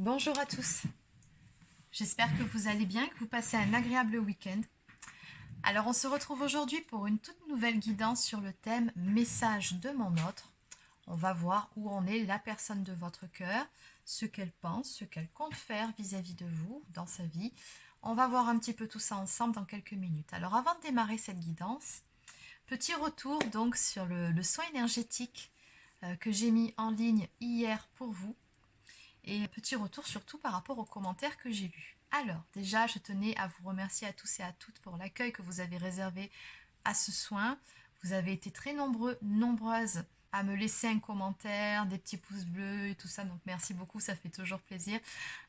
Bonjour à tous, j'espère que vous allez bien, que vous passez un agréable week-end. Alors on se retrouve aujourd'hui pour une toute nouvelle guidance sur le thème Message de mon autre. On va voir où en est la personne de votre cœur, ce qu'elle pense, ce qu'elle compte faire vis-à-vis de vous dans sa vie. On va voir un petit peu tout ça ensemble dans quelques minutes. Alors avant de démarrer cette guidance, petit retour donc sur le soin énergétique que j'ai mis en ligne hier pour vous. Et petit retour surtout par rapport aux commentaires que j'ai lus. Alors, déjà, je tenais à vous remercier à tous et à toutes pour l'accueil que vous avez réservé à ce soin. Vous avez été très nombreuses à me laisser un commentaire, des petits pouces bleus et tout ça, donc merci beaucoup, ça fait toujours plaisir.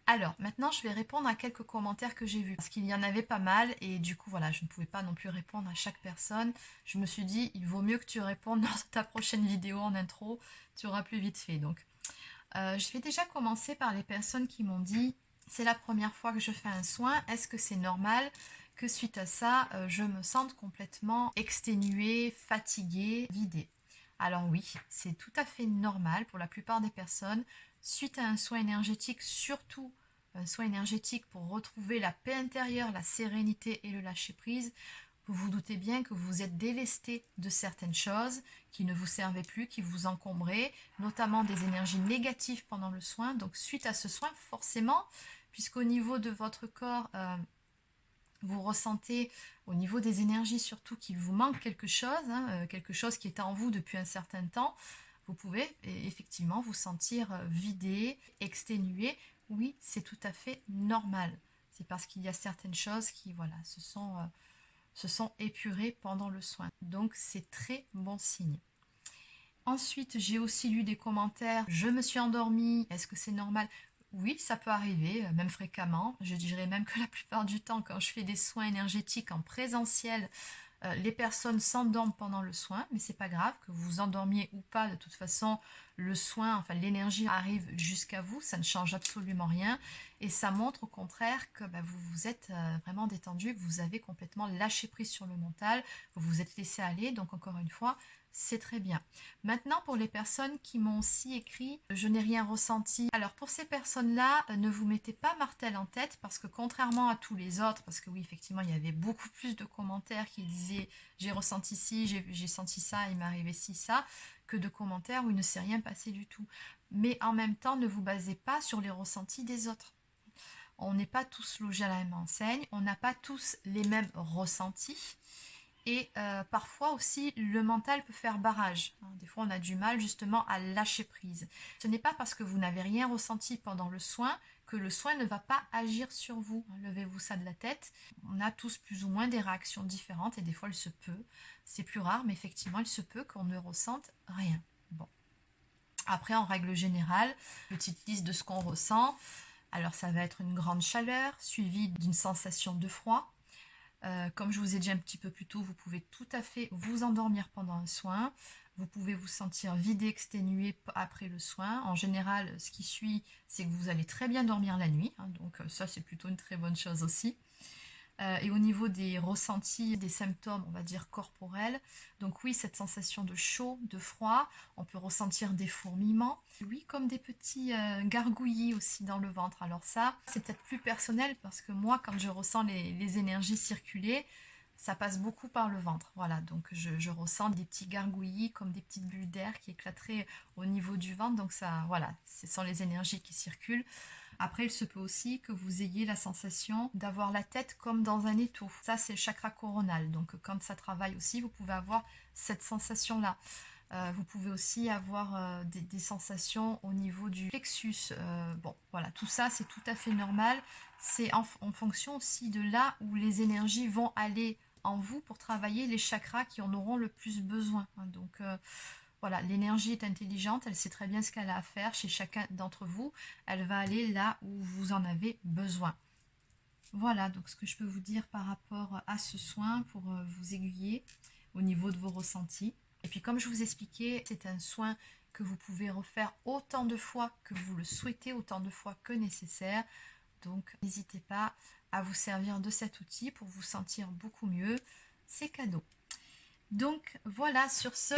Alors, maintenant, je vais répondre à quelques commentaires que j'ai vus, parce qu'il y en avait pas mal, et du coup, voilà, je ne pouvais pas non plus répondre à chaque personne. Je me suis dit, il vaut mieux que tu répondes dans ta prochaine vidéo en intro, tu auras plus vite fait, donc... je vais déjà commencer par les personnes qui m'ont dit c'est la première fois que je fais un soin, est-ce que c'est normal que suite à ça, je me sente complètement exténuée, fatiguée, vidée? Alors oui, c'est tout à fait normal pour la plupart des personnes. Suite à un soin énergétique, surtout un soin énergétique pour retrouver la paix intérieure, la sérénité et le lâcher-prise, vous vous doutez bien que vous êtes délesté de certaines choses qui ne vous servaient plus, qui vous encombraient, notamment des énergies négatives pendant le soin. Donc suite à ce soin, forcément, puisqu'au niveau de votre corps, vous ressentez au niveau des énergies surtout qu'il vous manque quelque chose, quelque chose qui est en vous depuis un certain temps, vous pouvez effectivement vous sentir vidé, exténué. Oui, c'est tout à fait normal. C'est parce qu'il y a certaines choses qui, voilà, se sont épurées pendant le soin. Donc c'est très bon signe. Ensuite, j'ai aussi lu des commentaires. Je me suis endormie. Est-ce que c'est normal? Oui, ça peut arriver, même fréquemment. Je dirais même que la plupart du temps, quand je fais des soins énergétiques en présentiel, les personnes s'endorment pendant le soin, mais c'est pas grave que vous vous endormiez ou pas. De toute façon, le soin, enfin l'énergie arrive jusqu'à vous, ça ne change absolument rien, et ça montre au contraire que vous vous êtes vraiment détendu, que vous avez complètement lâché prise sur le mental, vous vous êtes laissé aller. Donc encore une fois, c'est très bien. Maintenant, pour les personnes qui m'ont aussi écrit « Je n'ai rien ressenti ». Alors, pour ces personnes-là, ne vous mettez pas martel en tête parce que contrairement à tous les autres, parce que oui, effectivement, il y avait beaucoup plus de commentaires qui disaient « J'ai ressenti ci, j'ai senti ça, il m'est arrivé ci, ça », que de commentaires où il ne s'est rien passé du tout. Mais en même temps, ne vous basez pas sur les ressentis des autres. On n'est pas tous logés à la même enseigne, on n'a pas tous les mêmes ressentis. Et parfois aussi, le mental peut faire barrage. Des fois, on a du mal justement à lâcher prise. Ce n'est pas parce que vous n'avez rien ressenti pendant le soin que le soin ne va pas agir sur vous. Levez-vous ça de la tête. On a tous plus ou moins des réactions différentes et des fois, il se peut. C'est plus rare, mais effectivement, il se peut qu'on ne ressente rien. Bon. Après, en règle générale, petite liste de ce qu'on ressent. Alors, ça va être une grande chaleur suivie d'une sensation de froid. Comme je vous ai dit un petit peu plus tôt, vous pouvez tout à fait vous endormir pendant un soin. Vous pouvez vous sentir vidé, exténué après le soin. En général, ce qui suit, c'est que vous allez très bien dormir la nuit. Donc ça, c'est plutôt une très bonne chose aussi. Et au niveau des ressentis, des symptômes, on va dire corporels, donc oui, cette sensation de chaud, de froid, on peut ressentir des fourmillements, oui, comme des petits gargouillis aussi dans le ventre. Alors ça, c'est peut-être plus personnel parce que moi, quand je ressens les énergies circuler, ça passe beaucoup par le ventre. Voilà, donc je ressens des petits gargouillis comme des petites bulles d'air qui éclateraient au niveau du ventre. Donc ça, voilà, ce sont les énergies qui circulent. Après, il se peut aussi que vous ayez la sensation d'avoir la tête comme dans un étau. Ça, c'est le chakra coronal. Donc, quand ça travaille aussi, vous pouvez avoir cette sensation-là. Vous pouvez aussi avoir des sensations au niveau du plexus. Bon, voilà, tout ça, c'est tout à fait normal. C'est en fonction aussi de là où les énergies vont aller en vous pour travailler les chakras qui en auront le plus besoin. Donc, voilà, l'énergie est intelligente, elle sait très bien ce qu'elle a à faire chez chacun d'entre vous. Elle va aller là où vous en avez besoin. Voilà, donc ce que je peux vous dire par rapport à ce soin pour vous aiguiller au niveau de vos ressentis. Et puis comme je vous expliquais, c'est un soin que vous pouvez refaire autant de fois que vous le souhaitez, autant de fois que nécessaire. Donc n'hésitez pas à vous servir de cet outil pour vous sentir beaucoup mieux. C'est cadeau. Donc voilà, sur ce,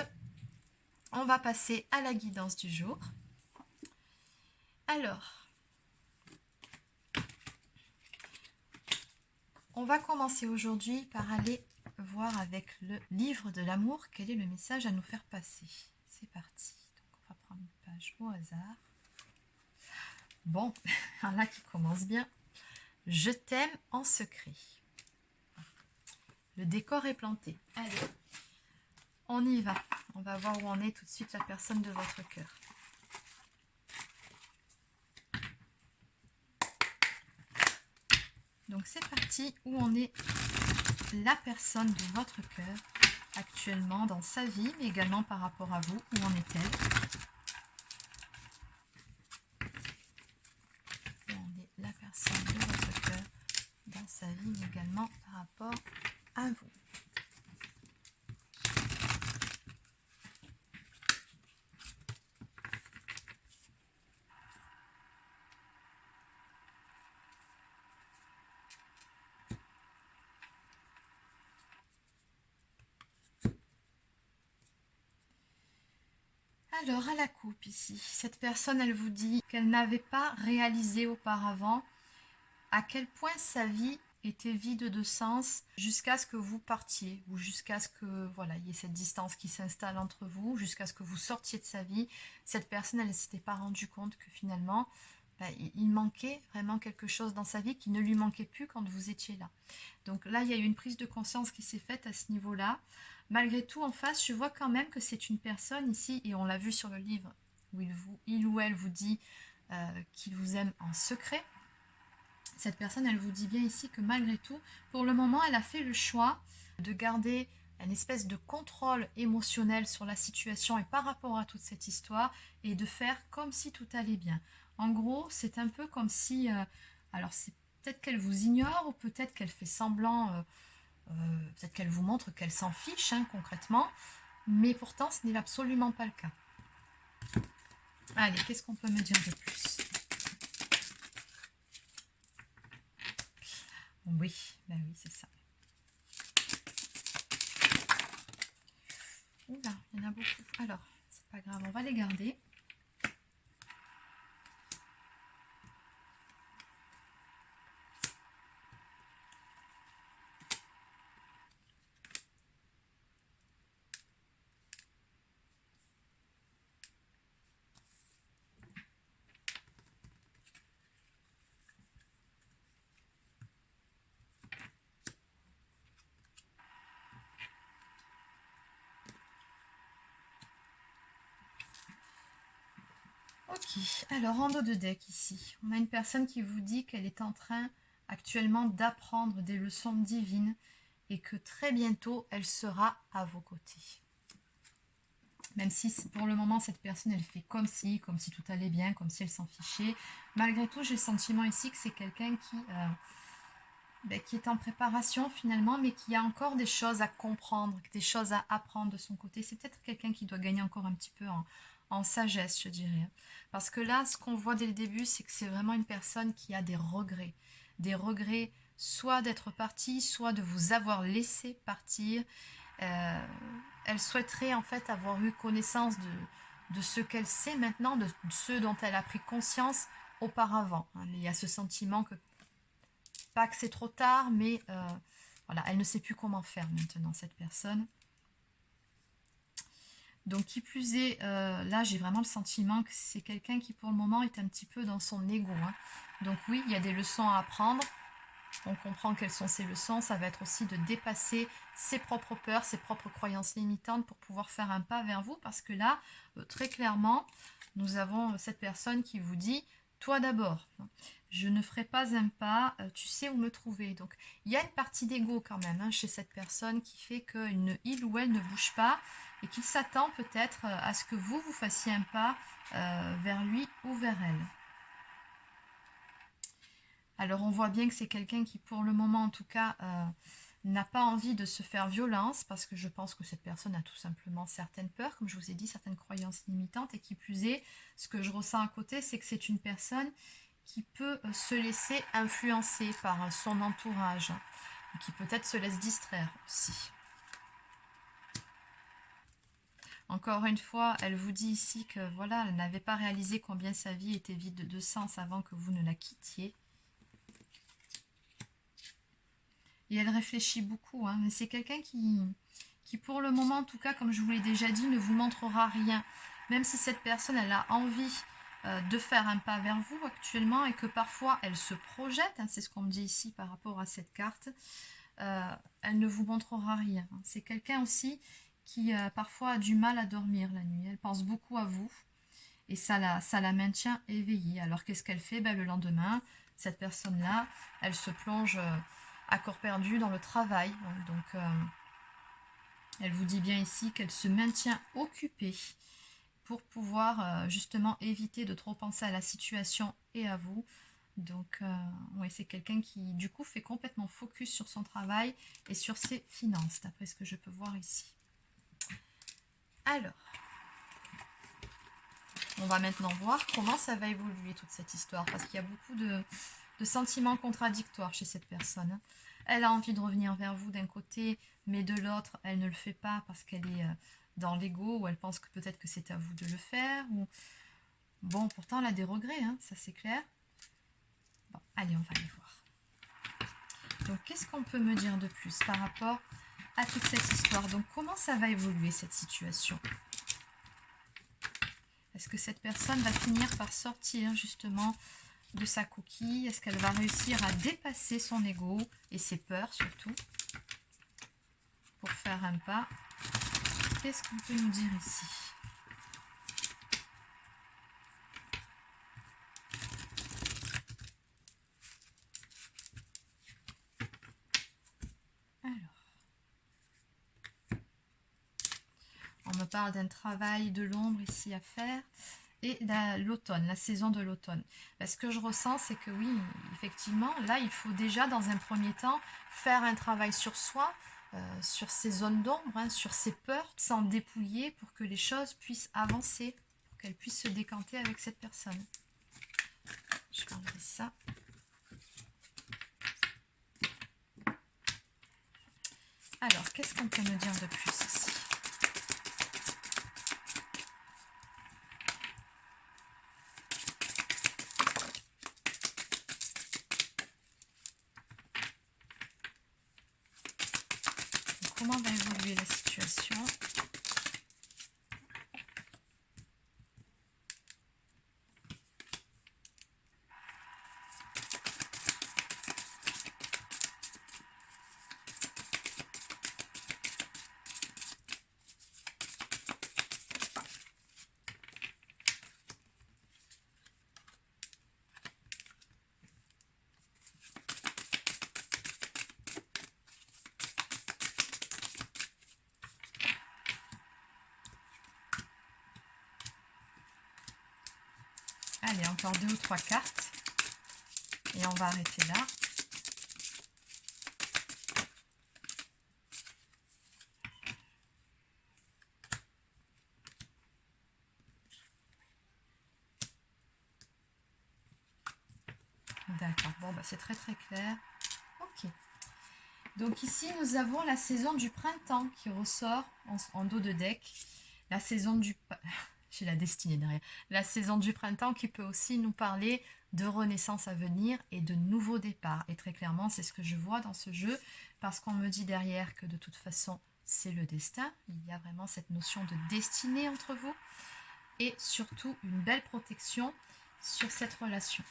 on va passer à la guidance du jour. Alors, On va commencer aujourd'hui par aller voir avec le livre de l'amour quel est le message à nous faire passer. C'est parti. Donc on va prendre une page au hasard. Bon, là qui commence bien. Je t'aime en secret. Le décor est planté. Allez, on y va. On va voir où en est tout de suite la personne de votre cœur. Donc c'est parti, où en est la personne de votre cœur actuellement dans sa vie, mais également par rapport à vous, où en est-elle? Où en est la personne de votre cœur dans sa vie, mais également par rapport à vous? Alors, à la coupe ici, cette personne, elle vous dit qu'elle n'avait pas réalisé auparavant à quel point sa vie était vide de sens jusqu'à ce que vous partiez ou jusqu'à ce que voilà, il y ait cette distance qui s'installe entre vous, jusqu'à ce que vous sortiez de sa vie. Cette personne, elle ne s'était pas rendue compte que finalement, il manquait vraiment quelque chose dans sa vie qui ne lui manquait plus quand vous étiez là. Donc là, il y a eu une prise de conscience qui s'est faite à ce niveau-là. Malgré tout, en face, je vois quand même que c'est une personne ici, et on l'a vu sur le livre, où il ou elle vous dit qu'il vous aime en secret. Cette personne, elle vous dit bien ici que malgré tout, pour le moment, elle a fait le choix de garder une espèce de contrôle émotionnel sur la situation et par rapport à toute cette histoire, et de faire comme si tout allait bien. En gros, c'est un peu comme si... alors, c'est peut-être qu'elle vous ignore, ou peut-être qu'elle fait semblant... peut-être qu'elle vous montre qu'elle s'en fiche concrètement, mais pourtant ce n'est absolument pas le cas. Allez, qu'est-ce qu'on peut me dire de plus? Oui, ben oui, c'est ça. Oula, il y en a beaucoup. Alors, c'est pas grave, on va les garder. Ok, alors en dos de deck ici, on a une personne qui vous dit qu'elle est en train actuellement d'apprendre des leçons divines et que très bientôt elle sera à vos côtés. Même si pour le moment cette personne elle fait comme si tout allait bien, comme si elle s'en fichait. Malgré tout, j'ai le sentiment ici que c'est quelqu'un qui est en préparation finalement, mais qui a encore des choses à comprendre, des choses à apprendre de son côté. C'est peut-être quelqu'un qui doit gagner encore un petit peu en sagesse, je dirais. Parce que là, ce qu'on voit dès le début, c'est que c'est vraiment une personne qui a des regrets. Des regrets soit d'être partie, soit de vous avoir laissé partir. Elle souhaiterait en fait avoir eu connaissance de ce qu'elle sait maintenant, de ce dont elle a pris conscience auparavant. Il y a ce sentiment que, pas que c'est trop tard, mais voilà, elle ne sait plus comment faire maintenant, cette personne. Donc qui plus est, là j'ai vraiment le sentiment que c'est quelqu'un qui pour le moment est un petit peu dans son ego. Donc oui, il y a des leçons à apprendre. On comprend quelles sont ces leçons. Ça va être aussi de dépasser ses propres peurs, ses propres croyances limitantes pour pouvoir faire un pas vers vous. Parce que là, très clairement, nous avons cette personne qui vous dit « Toi d'abord, je ne ferai pas un pas, tu sais où me trouver. » Donc, il y a une partie d'ego quand même chez cette personne qui fait qu'il ou elle ne bouge pas et qu'il s'attend peut-être à ce que vous fassiez un pas vers lui ou vers elle. Alors on voit bien que c'est quelqu'un qui pour le moment en tout cas n'a pas envie de se faire violence, parce que je pense que cette personne a tout simplement certaines peurs, comme je vous ai dit, certaines croyances limitantes, et qui plus est, ce que je ressens à côté, c'est que c'est une personne qui peut se laisser influencer par son entourage, qui peut-être se laisse distraire aussi. Encore une fois, elle vous dit ici que voilà, elle n'avait pas réalisé combien sa vie était vide de sens avant que vous ne la quittiez. et elle réfléchit beaucoup. Hein. Mais c'est quelqu'un qui, pour le moment, en tout cas, comme je vous l'ai déjà dit, ne vous montrera rien. Même si cette personne, elle a envie de faire un pas vers vous actuellement et que parfois elle se projette, hein, c'est ce qu'on me dit ici par rapport à cette carte, elle ne vous montrera rien. C'est quelqu'un aussi qui parfois a du mal à dormir la nuit. Elle pense beaucoup à vous et ça la maintient éveillée. Alors qu'est-ce qu'elle fait? Le lendemain, cette personne-là, elle se plonge à corps perdu dans le travail. Donc, elle vous dit bien ici qu'elle se maintient occupée pour pouvoir justement éviter de trop penser à la situation et à vous. Donc, oui, c'est quelqu'un qui, du coup, fait complètement focus sur son travail et sur ses finances, d'après ce que je peux voir ici. Alors, on va maintenant voir comment ça va évoluer, toute cette histoire, parce qu'il y a beaucoup de sentiments contradictoires chez cette personne. Elle a envie de revenir vers vous d'un côté, mais de l'autre, elle ne le fait pas parce qu'elle est dans l'ego, ou elle pense que peut-être que c'est à vous de le faire. Ou... Bon, pourtant, elle a des regrets, hein, ça c'est clair. Bon, allez, on va aller voir. Donc, qu'est-ce qu'on peut me dire de plus par rapport à toute cette histoire? Donc, comment ça va évoluer, cette situation? Est-ce que cette personne va finir par sortir, justement, de sa coquille? Est-ce qu'elle va réussir à dépasser son ego et ses peurs, surtout, pour faire un pas? Qu'est-ce qu'on peut nous dire ici? On me parle d'un travail de l'ombre ici à faire. Et l'automne, la saison de l'automne. Ce que je ressens, c'est que oui, effectivement, là, il faut déjà, dans un premier temps, faire un travail sur soi, sur ses zones d'ombre, hein, sur ses peurs, s'en dépouiller pour que les choses puissent avancer, pour qu'elles puissent se décanter avec cette personne. Je vais enlever ça. Alors, qu'est-ce qu'on peut me dire de plus ici? Comment va évoluer la situation? Allez, encore 2 ou 3 cartes. Et on va arrêter là. D'accord, bon, c'est très très clair. Ok. Donc ici, nous avons la saison du printemps qui ressort en dos de deck. La saison du... J'ai la destinée derrière. La saison du printemps qui peut aussi nous parler de renaissance à venir et de nouveaux départs. Et très clairement, c'est ce que je vois dans ce jeu, parce qu'on me dit derrière que de toute façon, c'est le destin. Il y a vraiment cette notion de destinée entre vous. Et surtout, une belle protection sur cette relation.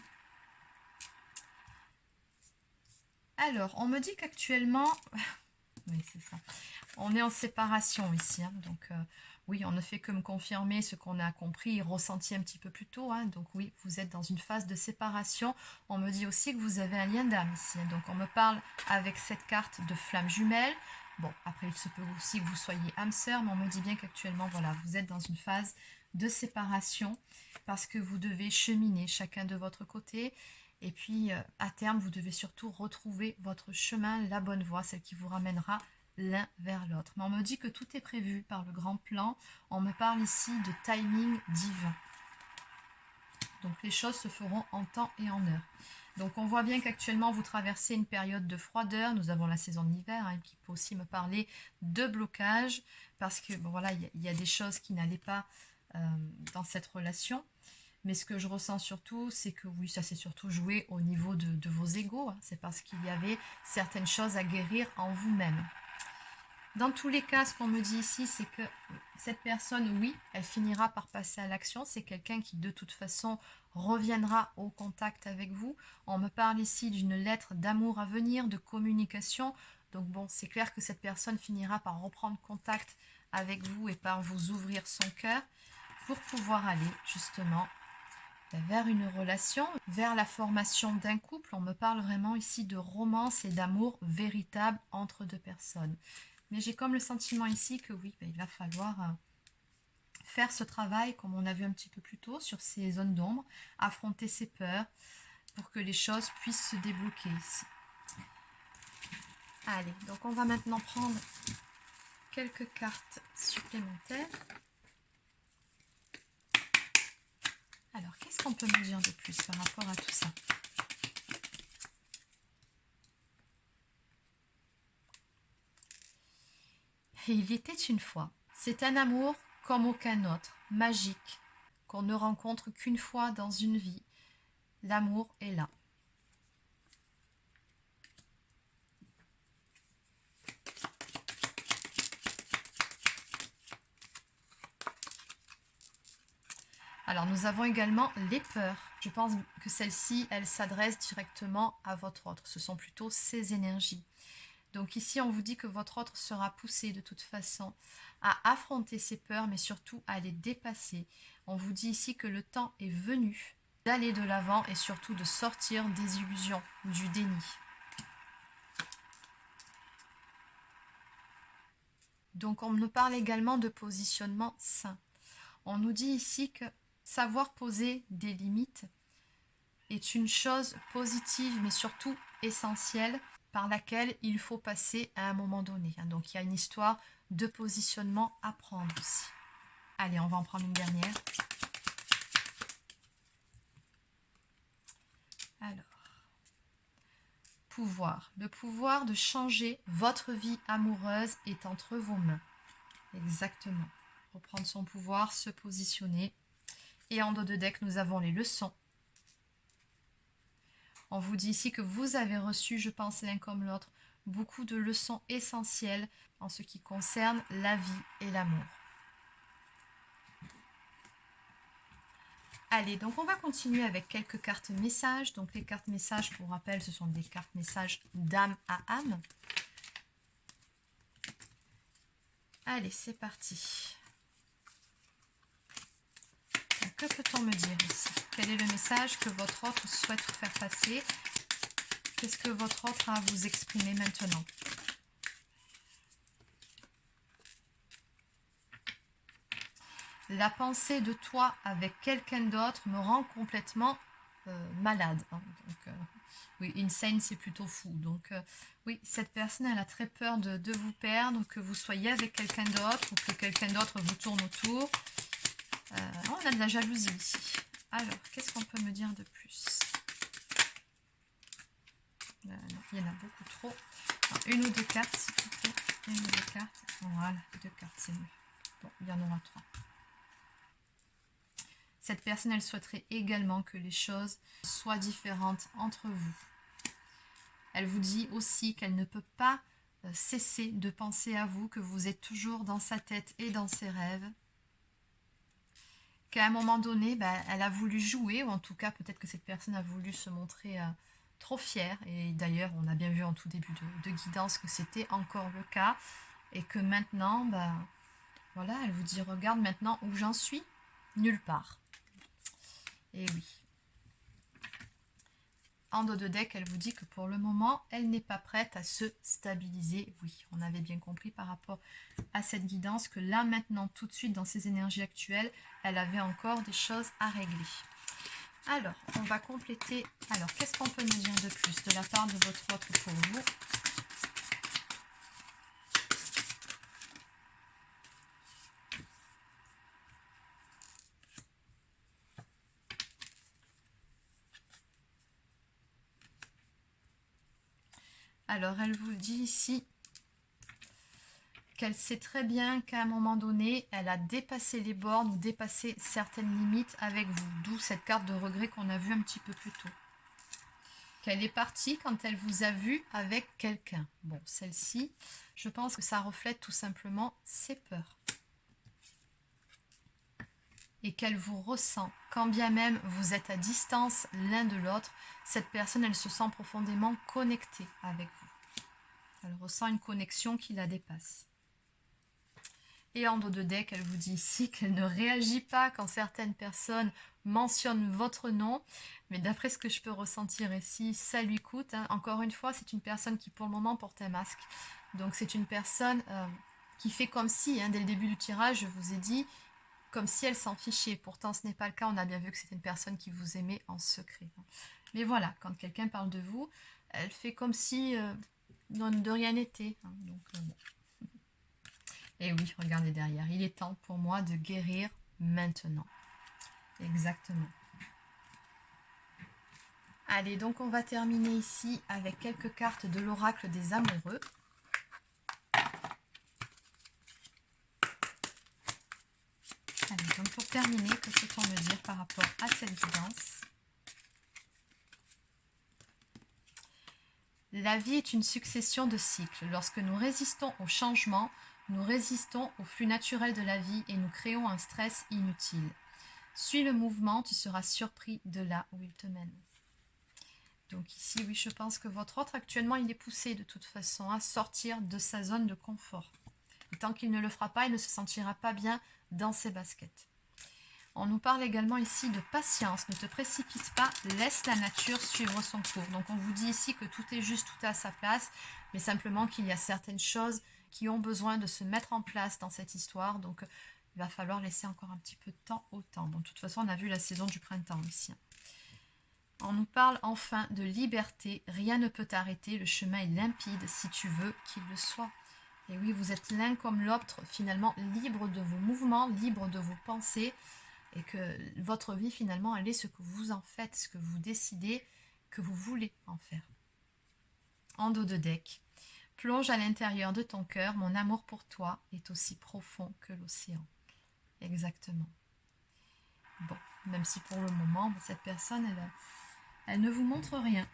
Alors, on me dit qu'actuellement... Oui, c'est ça. On est en séparation ici. Hein, donc, oui, on ne fait que me confirmer ce qu'on a compris et ressenti un petit peu plus tôt. Hein, donc, oui, vous êtes dans une phase de séparation. On me dit aussi que vous avez un lien d'âme ici. Hein, donc, on me parle avec cette carte de flamme jumelle. Bon, après, il se peut aussi que vous soyez âme sœur, mais on me dit bien qu'actuellement, voilà, vous êtes dans une phase de séparation parce que vous devez cheminer chacun de votre côté. Et puis, à terme, vous devez surtout retrouver votre chemin, la bonne voie, celle qui vous ramènera l'un vers l'autre. Mais on me dit que tout est prévu par le grand plan. On me parle ici de timing divin. Donc, les choses se feront en temps et en heure. Donc, on voit bien qu'actuellement, vous traversez une période de froideur. Nous avons la saison de l'hiver, hein, qui peut aussi me parler de blocage. Parce que, bon, voilà, il y a des choses qui n'allaient pas dans cette relation. Mais ce que je ressens surtout, c'est que oui, ça s'est surtout joué au niveau de vos égos, hein. C'est parce qu'il y avait certaines choses à guérir en vous-même. Dans tous les cas, ce qu'on me dit ici, c'est que cette personne, oui, elle finira par passer à l'action. C'est quelqu'un qui, de toute façon, reviendra au contact avec vous. On me parle ici d'une lettre d'amour à venir, de communication. Donc bon, c'est clair que cette personne finira par reprendre contact avec vous et par vous ouvrir son cœur pour pouvoir aller justement vers une relation, vers la formation d'un couple. On me parle vraiment ici de romance et d'amour véritable entre deux personnes. Mais j'ai comme le sentiment ici que oui, il va falloir faire ce travail, comme on a vu un petit peu plus tôt, sur ces zones d'ombre, affronter ses peurs, pour que les choses puissent se débloquer ici. Allez, donc on va maintenant prendre quelques cartes supplémentaires. Alors, qu'est-ce qu'on peut me dire de plus par rapport à tout ça? Et il était une fois. C'est un amour comme aucun autre, magique, qu'on ne rencontre qu'une fois dans une vie. L'amour est là. Alors, nous avons également les peurs. Je pense que celle-ci, elle s'adresse directement à votre autre. Ce sont plutôt ces énergies. Donc ici, on vous dit que votre autre sera poussé de toute façon à affronter ses peurs, mais surtout à les dépasser. On vous dit ici que le temps est venu d'aller de l'avant et surtout de sortir des illusions, du déni. Donc on nous parle également de positionnement sain. On nous dit ici que savoir poser des limites est une chose positive, mais surtout essentielle, par laquelle il faut passer à un moment donné. Donc il y a une histoire de positionnement à prendre aussi. Allez, on va en prendre une dernière. Alors, pouvoir. Le pouvoir de changer votre vie amoureuse est entre vos mains. Exactement. Reprendre son pouvoir, se positionner. Et en dos de deck, nous avons les leçons. On vous dit ici que vous avez reçu, je pense l'un comme l'autre, beaucoup de leçons essentielles en ce qui concerne la vie et l'amour. Allez, donc on va continuer avec quelques cartes messages. Donc les cartes messages, pour rappel, ce sont des cartes messages d'âme à âme. Allez, c'est parti. Donc, que peut-on me dire ici? Quel est le message que votre autre souhaite vous faire passer? Qu'est-ce que votre autre a à vous exprimer maintenant? La pensée de toi avec quelqu'un d'autre me rend complètement malade. Hein. Donc, oui, insane, c'est plutôt fou. Donc, oui, cette personne, elle a très peur de vous perdre, que vous soyez avec quelqu'un d'autre ou que quelqu'un d'autre vous tourne autour. On a de la jalousie ici. Alors, qu'est-ce qu'on peut me dire de plus? Non, il y en a beaucoup trop. Alors, une ou deux cartes, s'il vous plaît. Une ou deux cartes. Voilà, deux cartes, c'est mieux. Bon, il y en aura trois. Cette personne, elle souhaiterait également que les choses soient différentes entre vous. Elle vous dit aussi qu'elle ne peut pas cesser de penser à vous, que vous êtes toujours dans sa tête et dans ses rêves. Qu'à un moment donné, elle a voulu jouer, ou en tout cas, peut-être que cette personne a voulu se montrer trop fière. Et d'ailleurs, on a bien vu en tout début de guidance que c'était encore le cas. Et que maintenant, voilà, elle vous dit, regarde maintenant où j'en suis, nulle part. Et oui. En dos de deck, elle vous dit que pour le moment, elle n'est pas prête à se stabiliser. Oui, on avait bien compris par rapport à cette guidance que là, maintenant, tout de suite, dans ses énergies actuelles, elle avait encore des choses à régler. Alors, on va compléter. Alors, qu'est-ce qu'on peut nous dire de plus de la part de votre autre pour vous? Alors, elle vous dit ici qu'elle sait très bien qu'à un moment donné, elle a dépassé les bornes ou dépassé certaines limites avec vous. D'où cette carte de regret qu'on a vue un petit peu plus tôt. Qu'elle est partie quand elle vous a vu avec quelqu'un. Bon, celle-ci, je pense que ça reflète tout simplement ses peurs. Et qu'elle vous ressent. Quand bien même vous êtes à distance l'un de l'autre, cette personne, elle se sent profondément connectée avec vous. Elle ressent une connexion qui la dépasse. Et en dos de deck, elle vous dit ici qu'elle ne réagit pas quand certaines personnes mentionnent votre nom. Mais d'après ce que je peux ressentir ici, ça lui coûte. Hein. Encore une fois, c'est une personne qui pour le moment porte un masque. Donc c'est une personne qui fait comme si, hein, dès le début du tirage, je vous ai dit, comme si elle s'en fichait. Pourtant, ce n'est pas le cas. On a bien vu que c'était une personne qui vous aimait en secret. Mais voilà, quand quelqu'un parle de vous, elle fait comme si de rien n'était. Hein. Donc, bon. Et oui, regardez derrière. Il est temps pour moi de guérir maintenant. Exactement. Allez, donc on va terminer ici avec quelques cartes de l'oracle des amoureux. Allez, donc pour terminer, que peut-on me dire par rapport à cette guidance? La vie est une succession de cycles. Lorsque nous résistons au changement, nous résistons au flux naturel de la vie et nous créons un stress inutile. Suis le mouvement, tu seras surpris de là où il te mène. Donc ici, oui, je pense que votre autre, actuellement, il est poussé de toute façon à sortir de sa zone de confort. Et tant qu'il ne le fera pas, il ne se sentira pas bien dans ses baskets. On nous parle également ici de patience. Ne te précipite pas, laisse la nature suivre son cours. Donc on vous dit ici que tout est juste, tout est à sa place, mais simplement qu'il y a certaines choses qui ont besoin de se mettre en place dans cette histoire. Donc il va falloir laisser encore un petit peu de temps au temps. Bon, de toute façon, on a vu la saison du printemps ici. On nous parle enfin de liberté. Rien ne peut t'arrêter. Le chemin est limpide si tu veux qu'il le soit. Et oui, vous êtes l'un comme l'autre, finalement, libre de vos mouvements, libre de vos pensées. Et que votre vie, finalement, elle est ce que vous en faites, ce que vous décidez que vous voulez en faire. En dos de deck. Plonge à l'intérieur de ton cœur. Mon amour pour toi est aussi profond que l'océan. Exactement. Bon, même si pour le moment, cette personne, elle ne vous montre rien.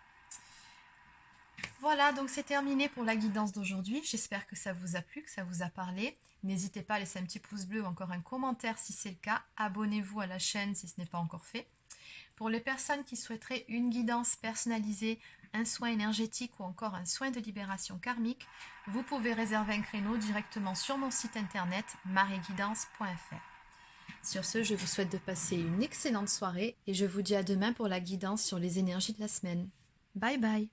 Voilà, donc c'est terminé pour la guidance d'aujourd'hui. J'espère que ça vous a plu, que ça vous a parlé. N'hésitez pas à laisser un petit pouce bleu ou encore un commentaire si c'est le cas. Abonnez-vous à la chaîne si ce n'est pas encore fait. Pour les personnes qui souhaiteraient une guidance personnalisée, un soin énergétique ou encore un soin de libération karmique, vous pouvez réserver un créneau directement sur mon site internet marieguidance.fr. Sur ce, je vous souhaite de passer une excellente soirée et je vous dis à demain pour la guidance sur les énergies de la semaine. Bye bye!